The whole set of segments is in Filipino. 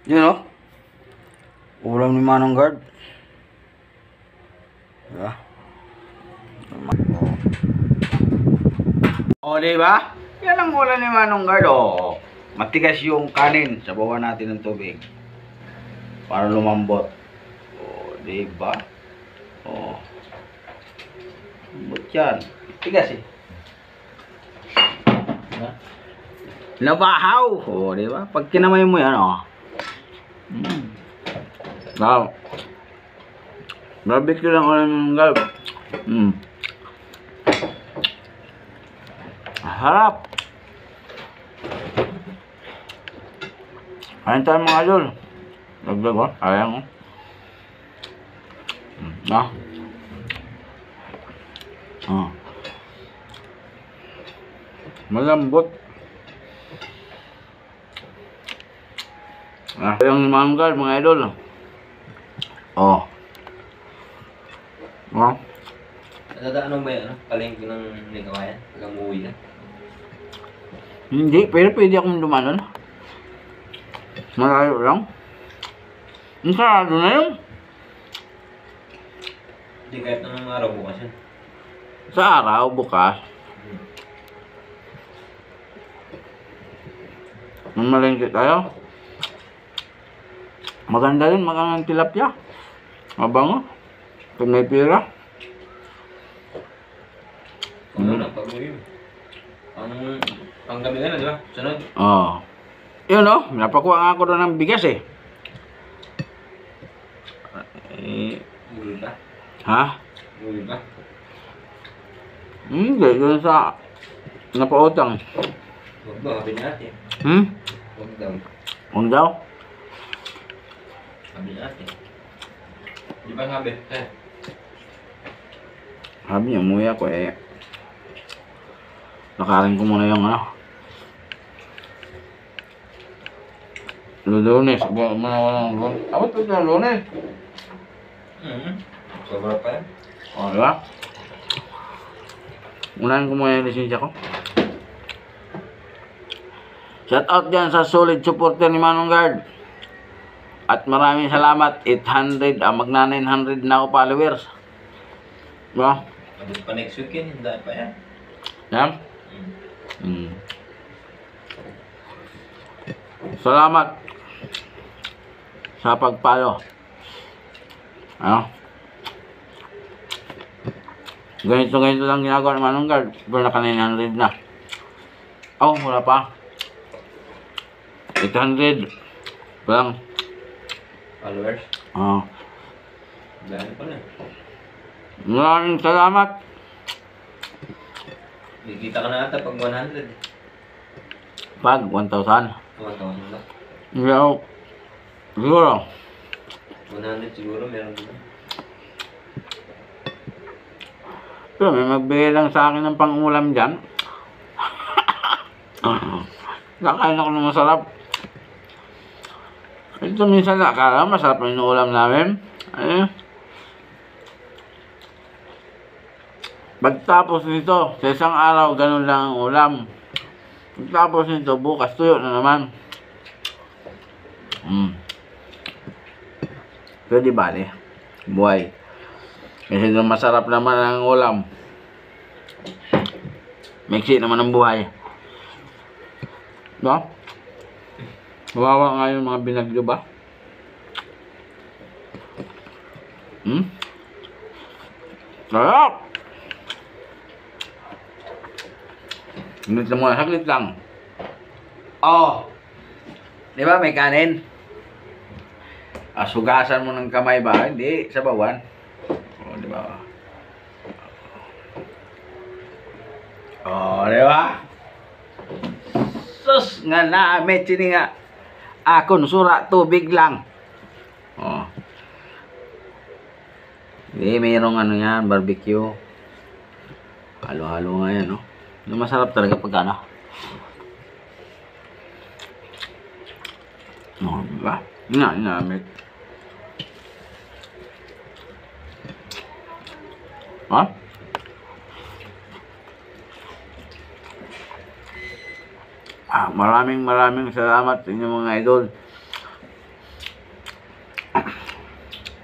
Yun o. Ulam ni Manong Guard. Diba? O, diba? Yan ang ulam ni Manong Guard. O, matigas yung kanin. Sabawan natin ng tubig. Para lumambot. O, diba? O. Lambot yan. Tigas eh. Diba? Nabahaw. O, diba? Pag kinamay mo yan, o. Wow. Barbecue lang ulam ng Guard. Harap. Kain tayo mga idol. Dagdag o. Ayan o. Malambot. Yung Manong Guard mga idol. Nadaanan ba yan? Palengke ng Ligawayan? Hanggang umuwi na? Hindi, pero pwede akong dumanon. Malayo lang. Ang sarado na yun. Hindi kahit anong araw bukas yan. Sa araw, bukas. Mamalengke tayo. Maganda rin, magandang tilapia. Mabango. Kung may pira. Kung ano, pag-uwi mo. Ang gabi ka na, di ba? Sunod? Oo. Yun o, napakuha nga ako doon ng bigas eh. Uwi ba? Ha? Uwi ba? Hindi, doon sa napautang. Huwag ba, sabi natin. Huwag daw. Huwag daw? Sabi natin. Di ba sabi? Sabi niya, umuwi ako eh. Nakarin ko muna yung ano. Lunes. Abot ko yung lunes. Sobra pa yan. O, diba? Unahin ko muna yung lisensya ko. Shout out dyan sa solid supporter ni Manong Guard. At maraming salamat. 800, magna 900 na ako followers. Diba? Abot pa next weekend, hindi pa yan. Yan? Salamat sa pagpalo. Ano? Ganito lang ginagawa ng Manong Guard. Pero naka 900 na. Wala pa. 800. Walang. Followers? Dahil pa na. Maraming salamat. Kikita ka na ata pag 100. Pag 1,000. 1,000 ba? Hindi ako. Siguro. 100 siguro meron din. Pero may magbigay lang sa akin ng pang-ulam dyan. Nakain ako ng masarap. Ito minsan akala masarap yung ulam namin. Pagtapos nito, sa isang araw, ganun lang ang ulam. Pagtapos nito, bukas tuyo na naman. Pero di bali, buhay. Kasi doon masarap naman ang ulam. Miksi naman ang buhay. Diba? Kawawa nga yung mga binagyo ba? Sarap! Saglit lang muna, saglit lang. Di ba may kanin? Sugasan mo ng kamay ba? Hindi, sa bawan. Di ba? Di ba? Sus nga na, may chini nga. Akon sura tubig lang. Hindi, mayroong ano yan, barbecue. Halo-halo nga yan, no? Masarap talaga pag ano. Diba? Inamit. Maraming salamat sa inyo mga idol.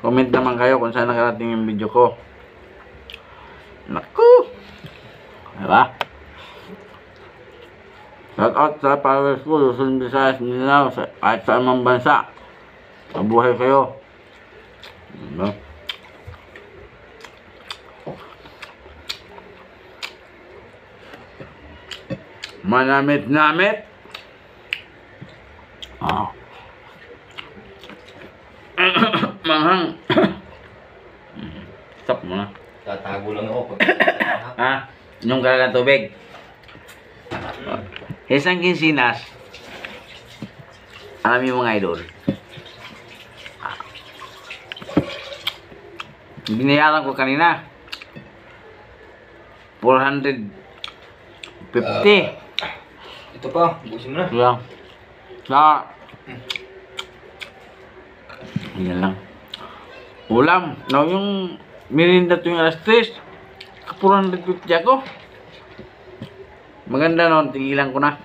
Comment naman kayo kung saan nakarating yung video ko. Naku! Diba? Shout out sa followers ko, Luzon, Visayas, Mindanao, kahit saan mang bansa. Mabuhay kayo. Diba? Manamit-namit. Ah. Manghang. Stop mo na. Tatago lang ako pag Ha? Inom ka lang ng tubig. Isang kinsinas. Alam yung mga idol. Binayaran ko kanina. 450. Ito pa, busin mo na. Yeah. Sa yan lang. Ulam. Now yung merinda tuwing alas 3. 450 ako. Maganda noon. Tigilan ko na.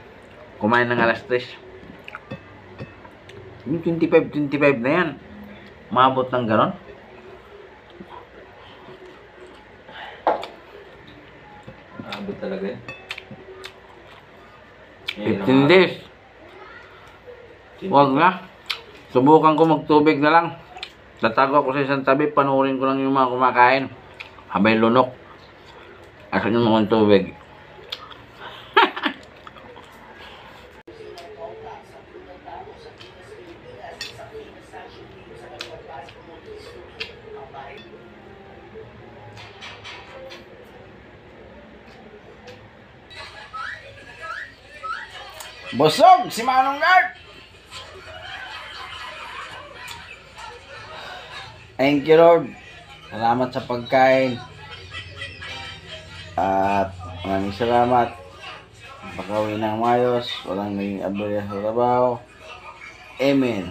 Kumain ng alas 3. Yung 25 na yan. Maabot ng ganon. Abot talaga yan. 15 days. Huwag na. Subukan ko magtubig na lang. Tatago ako sa isang tabi. Panurin ko lang yung mga kumakain. Habay lunok. Asan yung mga tubig. Busog si Manong Guard. Thank you, Lord. Salamat sa pagkain. At maraming salamat. Pagkawin ng mayos. Walang naging aberya sa trabaho. Amen.